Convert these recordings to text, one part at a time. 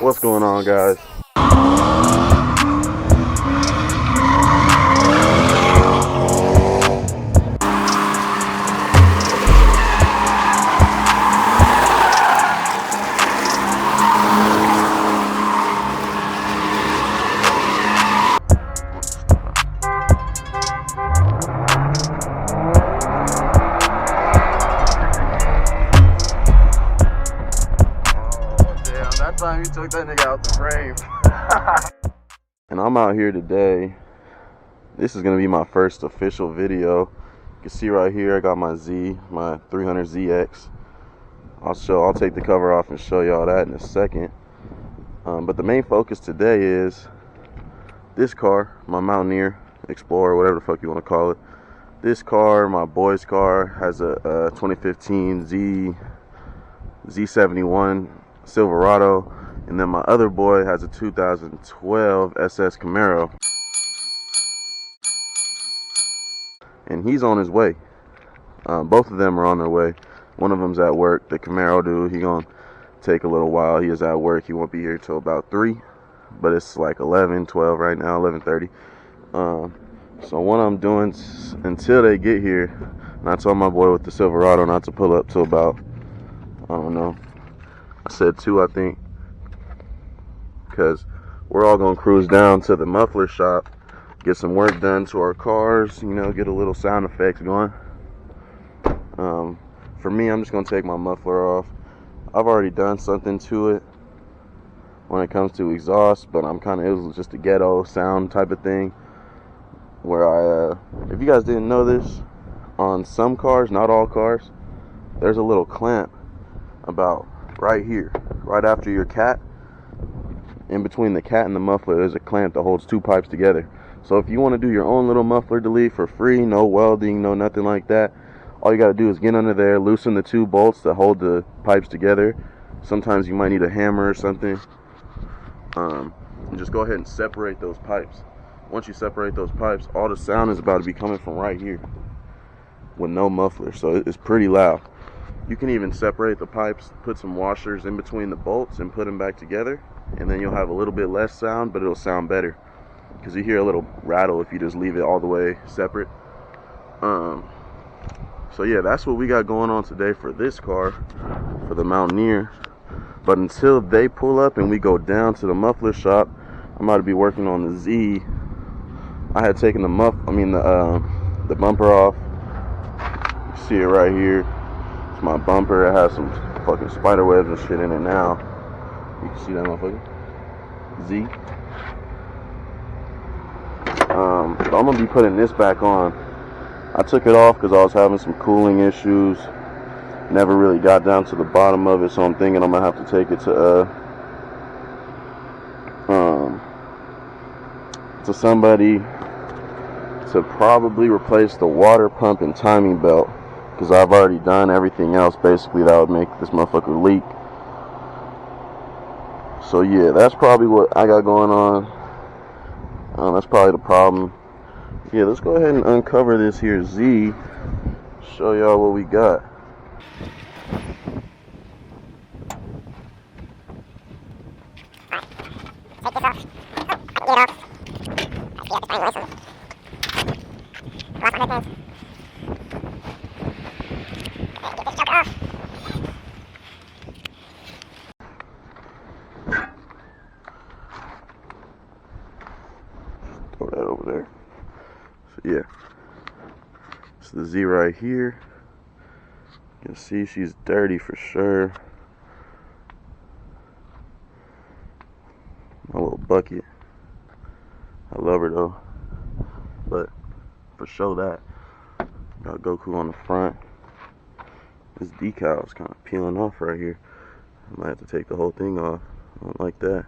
What's going on, guys? That time you took that nigga out the frame. And I'm out here today. This is gonna be my first official video. You can see right here I got my 300ZX. I'll take the cover off and show y'all that in a second. But the main focus today is this car, my Mountaineer, Explorer, whatever the fuck you want to call it. This car, my boy's car, has a 2015 z71 Silverado, and then my other boy has a 2012 SS Camaro, and he's on his way. Both of them are on their way. One of them's at work. The Camaro dude, he gonna take a little while. He is at work. He won't be here till about 3, but it's like 11:12 right now, 11:30. So what I'm doing until they get here, and I told my boy with the Silverado not to pull up till about, I don't know, I said 2, I think, because we're all gonna cruise down to the muffler shop, get some work done to our cars, you know, get a little sound effects going. For me, I'm just gonna take my muffler off. I've already done something to it when it comes to exhaust, but it was just a ghetto sound type of thing, where if you guys didn't know this, on some cars, not all cars, there's a little clamp about right here, right after your cat. In between the cat and the muffler, there's a clamp that holds 2 pipes together. So if you want to do your own little muffler delete for free, no welding, no nothing like that, all you got to do is get under there, loosen the 2 bolts that hold the pipes together. Sometimes you might need a hammer or something. And just go ahead and separate those pipes. Once you separate those pipes, all the sound is about to be coming from right here with no muffler, so it's pretty loud. You can even separate the pipes, put some washers in between the bolts and put them back together, and then you'll have a little bit less sound, but it'll sound better, because you hear a little rattle if you just leave it all the way separate. So yeah, that's what we got going on today for this car, for the Mountaineer. But until they pull up and we go down to the muffler shop, I'm about to be working on the Z. I had taken the bumper off. You see it right here. It's my bumper. It has some fucking spider webs and shit in it now. You can see that motherfucker. Z. But I'm gonna be putting this back on. I took it off because I was having some cooling issues. Never really got down to the bottom of it, so I'm thinking I'm gonna have to take it to somebody to probably replace the water pump and timing belt, because I've already done everything else basically that would make this motherfucker leak. So yeah, that's probably what I got going on. That's probably the problem. Yeah, let's go ahead and uncover this here Z, show y'all what we got. Throw that over there. So yeah, it's the Z right here. You can see she's dirty for sure. My little bucket. I love her though. But for sure that. Got Goku on the front. This decal is kind of peeling off right here. I might have to take the whole thing off. I don't like that.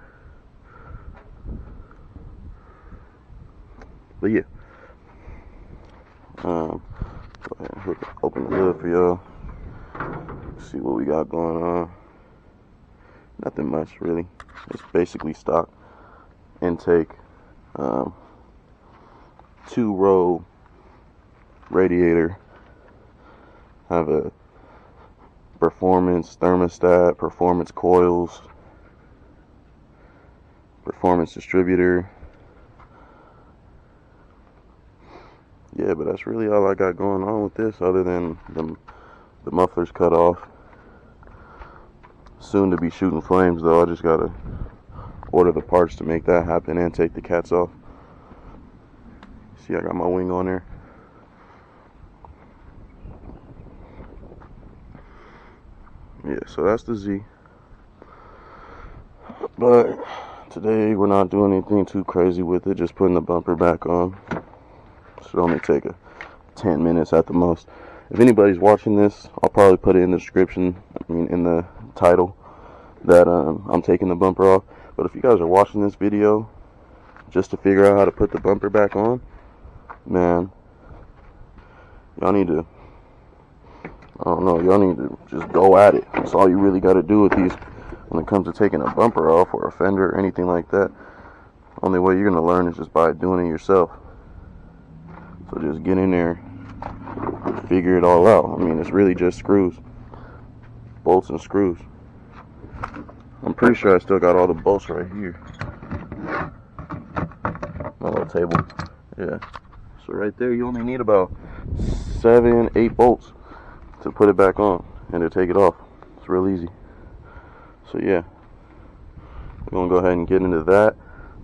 But yeah. Go ahead and open the hood for y'all. See what we got going on. Nothing much really. It's basically stock intake. 2-row radiator. Have a performance thermostat, performance coils. performance distributor. Yeah, but that's really all I got going on with this, other than the muffler's cut off. Soon to be shooting flames, though. I just gotta order the parts to make that happen and take the cats off. See, I got my wing on there. Yeah, so that's the Z. But today we're not doing anything too crazy with it, just putting the bumper back on. Should only take 10 minutes at the most. If anybody's watching this, I'll probably put it in the description, in the title, that I'm taking the bumper off. But if you guys are watching this video just to figure out how to put the bumper back on, man, y'all need to, y'all need to just go at it. That's all you really got to do with these when it comes to taking a bumper off or a fender or anything like that. Only way you're going to learn is just by doing it yourself. So just get in there, figure it all out. It's really just screws, bolts and screws. I'm pretty sure I still got all the bolts right here. My little table. Yeah. So right there, you only need about 7-8 bolts to put it back on and to take it off. It's real easy. So yeah, we're gonna go ahead and get into that.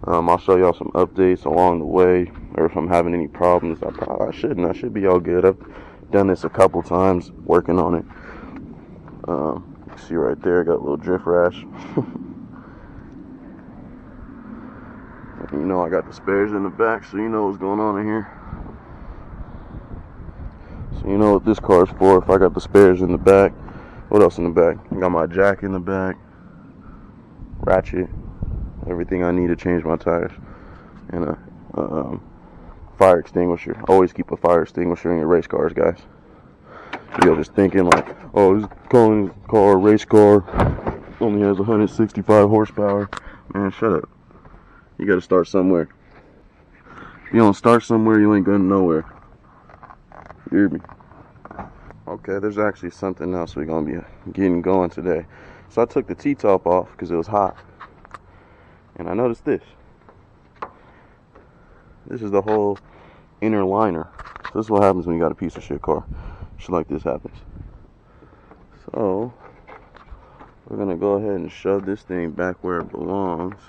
I'll show y'all some updates along the way, or if I'm having any problems. I shouldn't. I should be all good. I've done this a couple times working on it. You see right there, I got a little drift rash. I got the spares in the back, so you know what's going on in here. So you know what this car's for. If I got the spares in the back, what else in the back? I got my jack in the back, ratchet, everything I need to change my tires, and a fire extinguisher. Always keep a fire extinguisher in your race cars, guys. You're just thinking like, oh, this car a race car, only has 165 horsepower. Man, shut up. You gotta start somewhere. If you don't start somewhere, you ain't going nowhere. You hear me? Okay, there's actually something else we're gonna be getting going today. So I took the T-top off because it was hot, and I noticed this. This is the whole inner liner. So this is what happens when you got a piece of shit car. Shit like this happens. So we're gonna go ahead and shove this thing back where it belongs.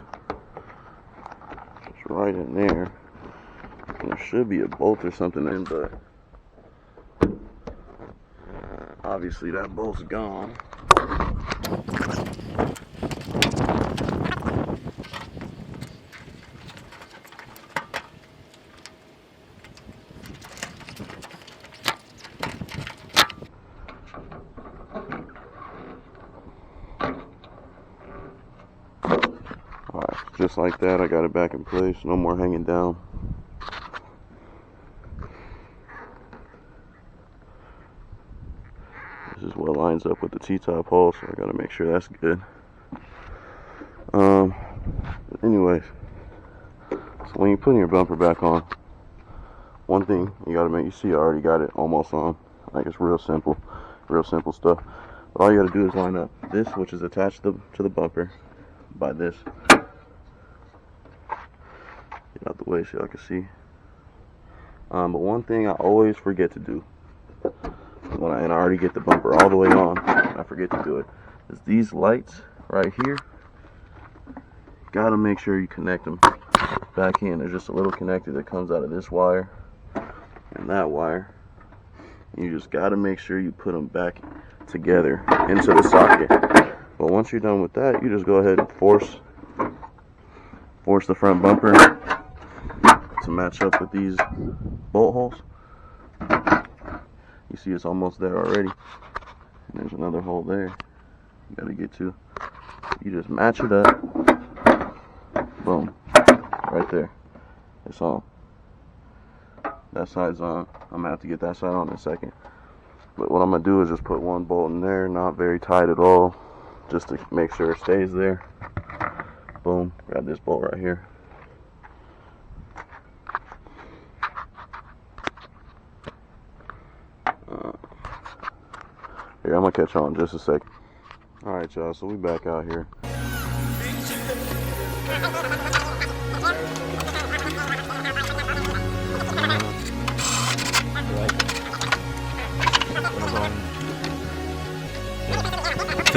It's right in there. And there should be a bolt or something in, but obviously that bolt's gone. Alright, just like that, I got it back in place. No more hanging down. This is what lines up with the T-top hole, so I gotta make sure that's good. Anyways, so when you're putting your bumper back on, one thing you gotta make, you see I already got it almost on. Like, it's real simple stuff. But all you gotta do is line up this, which is attached to the bumper by this. Get out the way so y'all can see. But one thing I always forget to do, and I already get the bumper all the way on, I forget to do it, is these lights right here. Gotta make sure you connect them back in. There's just a little connector that comes out of this wire and that wire. You just gotta make sure you put them back together into the socket. But once you're done with that, you just go ahead and force the front bumper to match up with these bolt holes. You see it's almost there already. And there's another hole there you gotta get to. You just match it up. Boom. Right there. It's on. That side's on. I'm gonna have to get that side on in a second. But what I'm gonna do is just put one bolt in there, not very tight at all, just to make sure it stays there. Boom. Grab this bolt right here. Here, I'm gonna catch on in just a second. Alright, y'all, so we back out here. Feel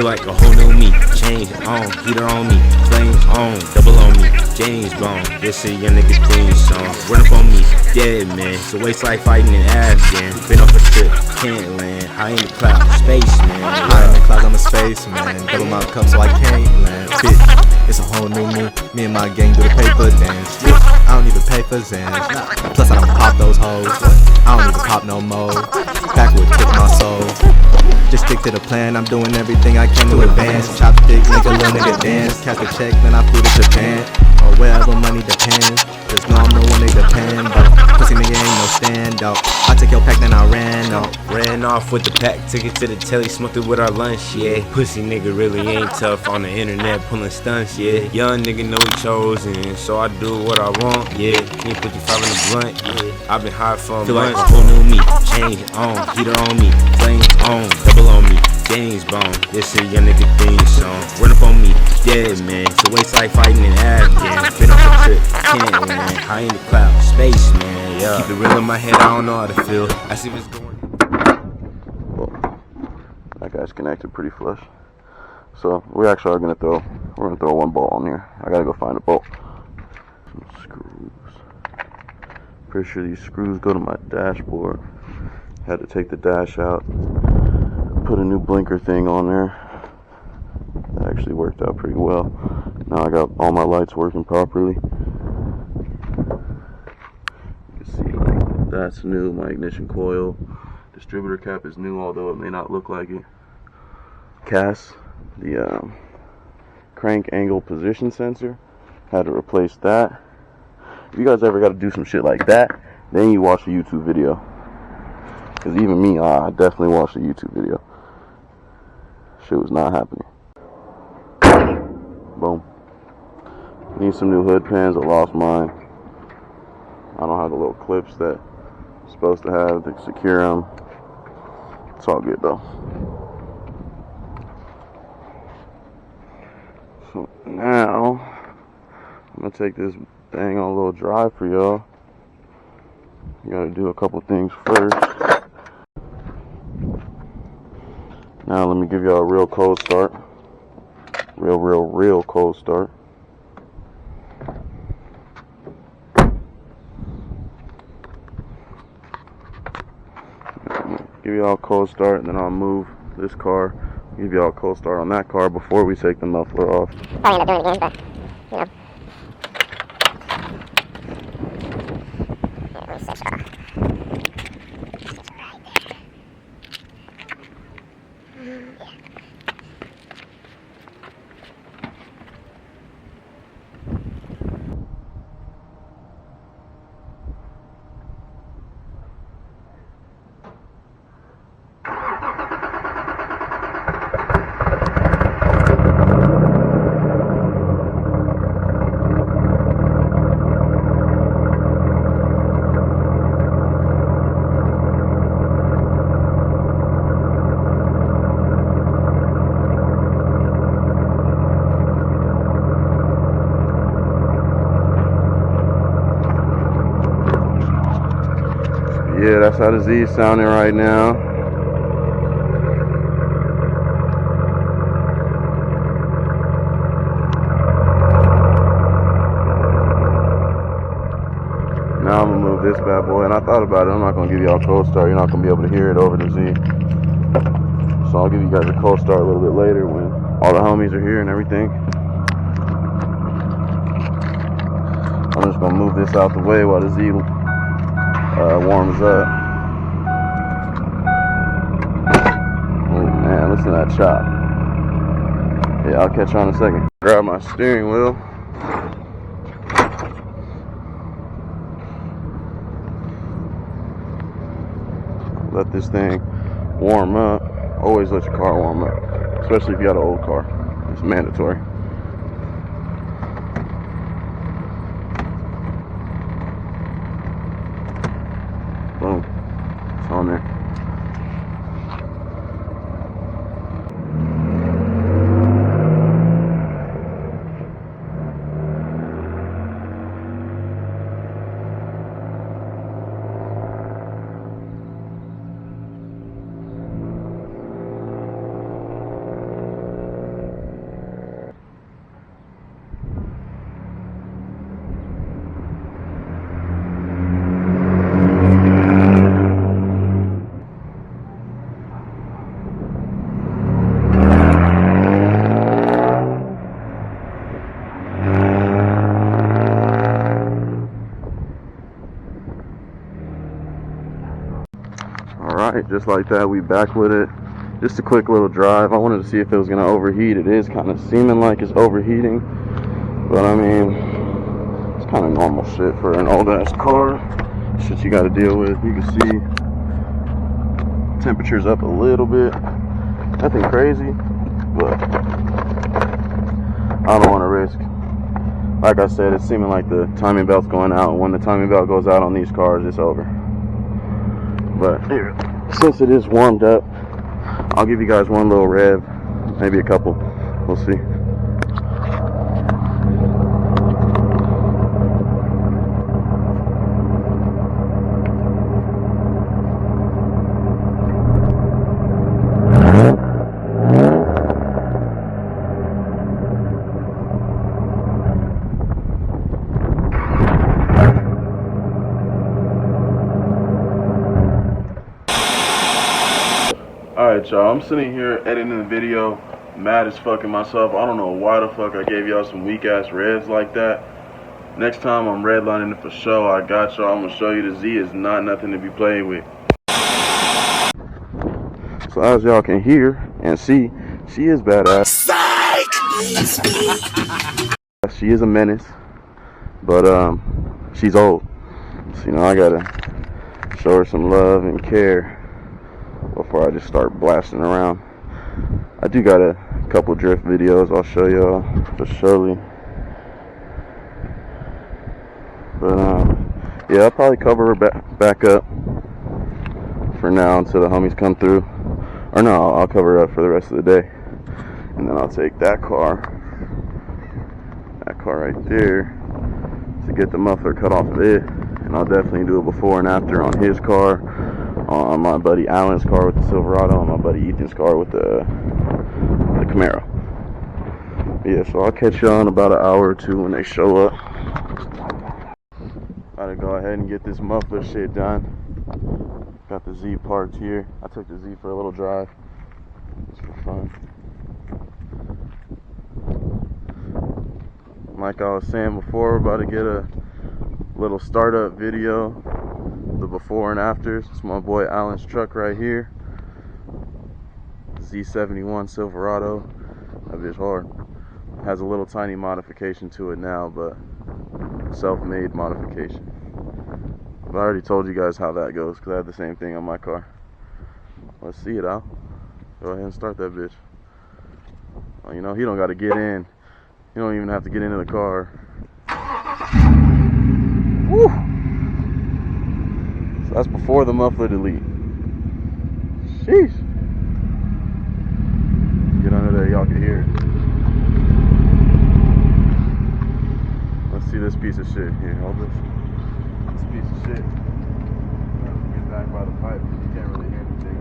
like a whole new me, change on, heater on me, flames on, double on me, James Bond, this a young nigga theme song, run up on me, dead man, so waste like fighting in Afghan, been off a trip, can't land, high in the cloud, space man, high in the clouds, I'm a space man, double my cup so I can't land, bitch, it's a whole new me and my gang do the paper dance, I don't even pay for Zans, plus I don't pop those hoes, I don't even pop no more, backwood kick my soul. Just stick to the plan, I'm doing everything I can to advance. Chopstick, make a little nigga dance. Cash the check, then I flew to Japan. Or wherever money depends. Just know I'm the one they depend on. Pussy nigga ain't no standout. I took your pack, then I ran out. Ran off with the pack, took it to the telly, smoked it with our lunch, yeah. Pussy nigga really ain't tough on the internet, pulling stunts, yeah. Young nigga know he chosen, so I do what I want, yeah. Can't put you 5 in the blunt, yeah. I've been high for a Feel month. like a whole new me, Change on, heater on me, flames on, double on me, James Bond, this a young nigga theme song, run up on me, dead man, so waste like fighting in Afghan, been off a trip, can't land, high in the cloud, space man, yeah. Keep it real in my head, I don't know how to feel, I see what's going. Well, that guy's connected pretty flush. So we actually are gonna throw one bolt on here. I gotta go find a bolt. Some screws. Pretty sure these screws go to my dashboard. Had to take the dash out, put a new blinker thing on there. That actually worked out pretty well. Now I got all my lights working properly. You can see like that's new. My ignition coil. Distributor cap is new, although it may not look like it. CAS, the crank angle position sensor, had to replace that. If you guys ever got to do some shit like that, then you watch a YouTube video. Because even me, I definitely watched a YouTube video. Shit was not happening. Boom. Need some new hood pins. I lost mine. I don't have the little clips that I'm supposed to have to secure them. It's all good though. So now I'm gonna take this thing on a little drive for y'all. You gotta do a couple things first. Now let me give y'all a real cold start. Real cold start. Give y'all a cold start, and then I'll move this car. Give y'all a cold start on that car before we take the muffler off. Probably end up doing it again, but, you know. Yeah, let me switch it off. Switch it right there. Yeah. Yeah, that's how the Z is sounding right now. Now I'm gonna move this bad boy, and I thought about it. I'm not gonna give y'all a cold start. You're not gonna be able to hear it over the Z. So I'll give you guys a cold start a little bit later when all the homies are here and everything. I'm just gonna move this out the way while the Z warms up. Oh man, listen to that chop. Yeah, I'll catch you on in a second. Grab my steering wheel. Let this thing warm up. Always let your car warm up, especially if you got an old car. It's mandatory. Boom. It's on there. Alright, just like that, we back with it. Just a quick little drive. I wanted to see if it was going to overheat. It is kind of seeming like it's overheating. But I mean, it's kind of normal shit for an old ass car. Shit you got to deal with. You can see temperature's up a little bit. Nothing crazy, but I don't want to risk. Like I said, it's seeming like the timing belt's going out. When the timing belt goes out on these cars, it's over. But here, since it is warmed up, I'll give you guys one little rev, maybe a couple. We'll see. Alright y'all, I'm sitting here editing the video, mad as fucking myself. I don't know why the fuck I gave y'all some weak ass reds like that. Next time I'm redlining it for show. I got y'all. I'm gonna show you the Z is not nothing to be played with. So as y'all can hear and see, she is badass. She is a menace, but she's old. So you know I gotta show her some love and care before I just start blasting around. I do got a couple drift videos I'll show y'all for surely. But yeah, I'll probably cover her back up for now until the homies come through. Or no, I'll cover her up for the rest of the day. And then I'll take that car right there, to get the muffler cut off of it. And I'll definitely do a before and after on his car, on my buddy Alan's car with the Silverado, and my buddy Ethan's car with the Camaro. Yeah, so I'll catch y'all in about an hour or two when they show up. Gotta go ahead and get this muffler shit done. Got the Z parked here. I took the Z for a little drive, just for fun. Like I was saying before, we're about to get a little startup video, the before and afters. It's my boy Alan's truck right here, Z71 Silverado. That bitch hard. Has a little tiny modification to it now, but self-made modification. But I already told you guys how that goes because I had the same thing on my car. Let's see it, Al. Go ahead and start that bitch. Well, you know, he don't got to get in. You don't even have to get into the car. Woo! So that's before the muffler delete. Sheesh. Get under there, y'all can hear it. Let's see this piece of shit. Here, hold this. This piece of shit. Get back by the pipe because you can't really hear anything.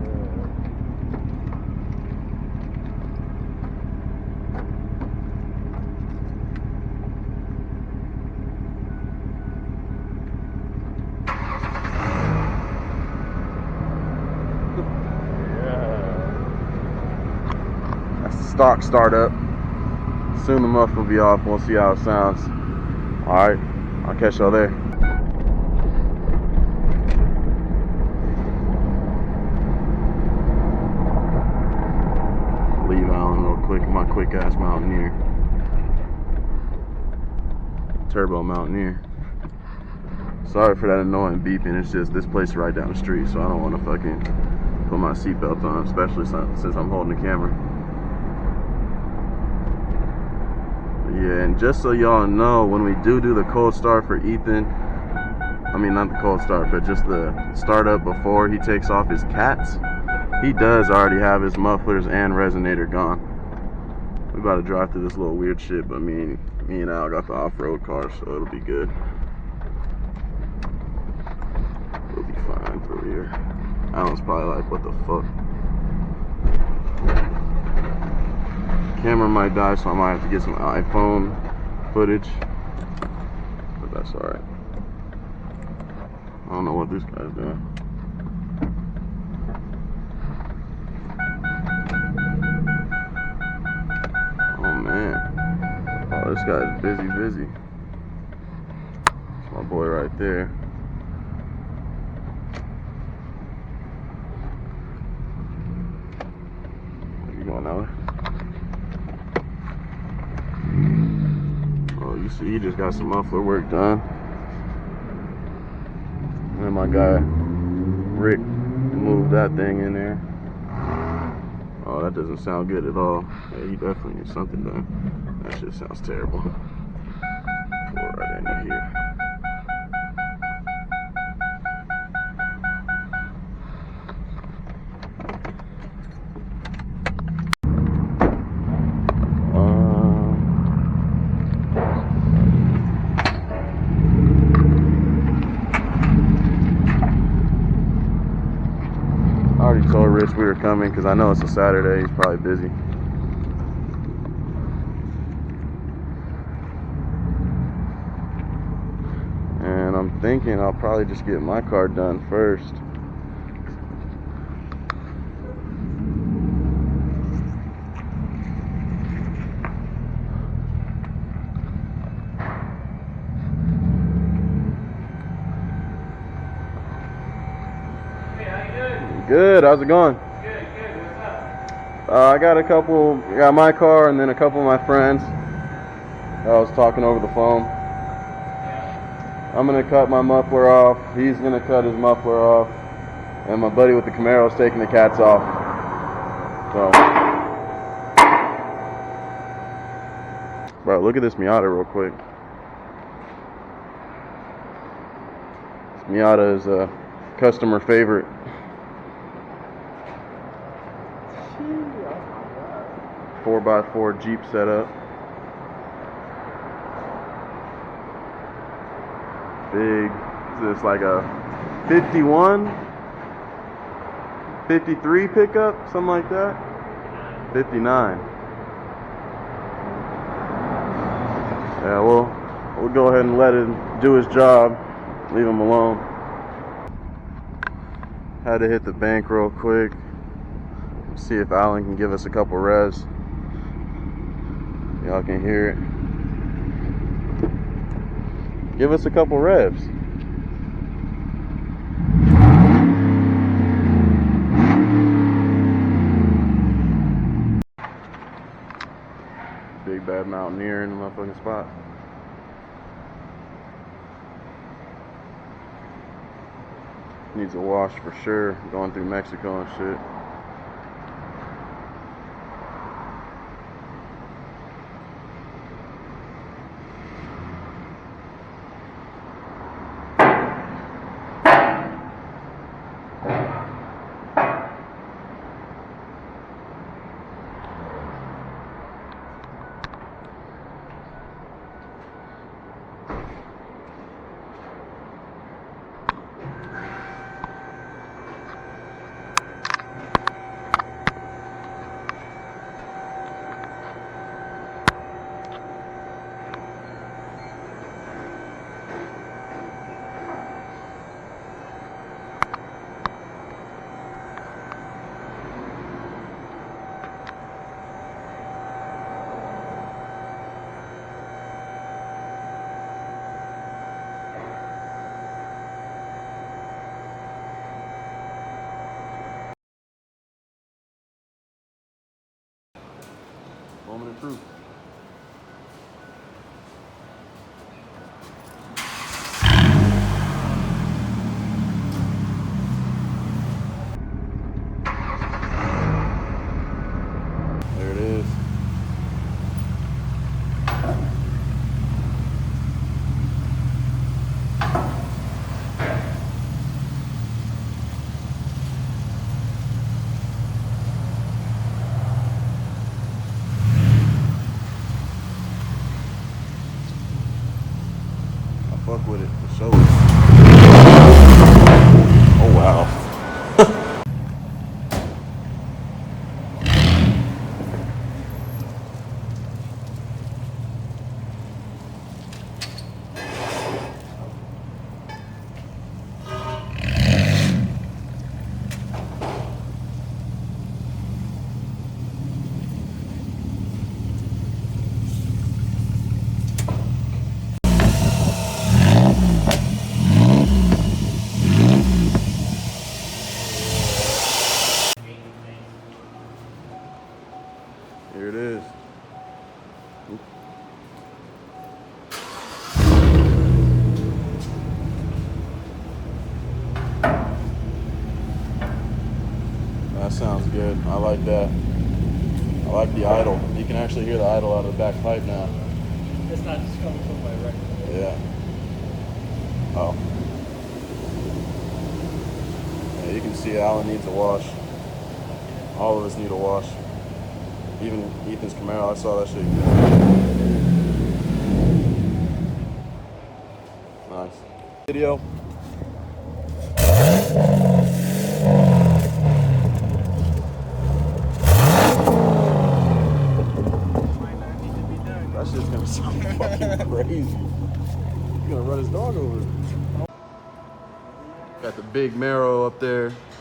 Stock startup. Soon the muffler will be off. We'll see how it sounds. Alright, I'll catch y'all there. Leave Alan real quick. My quick ass Mountaineer. Turbo Mountaineer. Sorry for that annoying beeping. It's just this place is right down the street, so I don't want to fucking put my seatbelt on, especially since I'm holding the camera. Yeah, and just so y'all know, when we do the cold start for Ethan, I mean not the cold start, but just the startup before he takes off his cats, he does already have his mufflers and resonator gone. We about to drive through this little weird shit, but me and Al got the off-road car, so it'll be good. We'll be fine through here. Alan's probably like, what the fuck? Camera might die, so I might have to get some iPhone footage, but that's alright. I don't know what this guy's doing. Oh man, oh this guy's busy. That's my boy right there. see, he just got some muffler work done. And then my guy Rick moved that thing in there. Oh, that doesn't sound good at all. Yeah, he definitely needs something done. That shit sounds terrible. Pour it right into here. I already told Rich we were coming because I know it's a Saturday. He's probably busy. And I'm thinking I'll probably just get my car done first. Good, how's it going? Good, what's up? I got my car and then a couple of my friends. I was talking over the phone. Yeah. I'm gonna cut my muffler off, he's gonna cut his muffler off, and my buddy with the Camaro is taking the cats off. So, bro, look at this Miata real quick. This Miata is a customer favorite. 4x4 Jeep setup. Big. Is this like a 51, 53 pickup, something like that? 59. Yeah, we'll go ahead and let him do his job. Leave him alone. Had to hit the bank real quick. See if Alan can give us a couple revs. Y'all can hear it. Give us a couple revs. Big bad mountaineer in the motherfucking spot. Needs a wash for sure, going through Mexico and shit. Moment of truth. There it is. Fuck with it for sure. Oh wow. good. I like that. I like the idle. You can actually hear the idle out of the back pipe now. It's not just coming from my record. Yeah. Oh. Yeah, you can see Alan needs a wash. All of us need a wash. Even Ethan's Camaro, I saw that shit. Nice. Video. That shit's gonna sound fucking crazy. He's gonna run his dog over. Got the big marrow up there.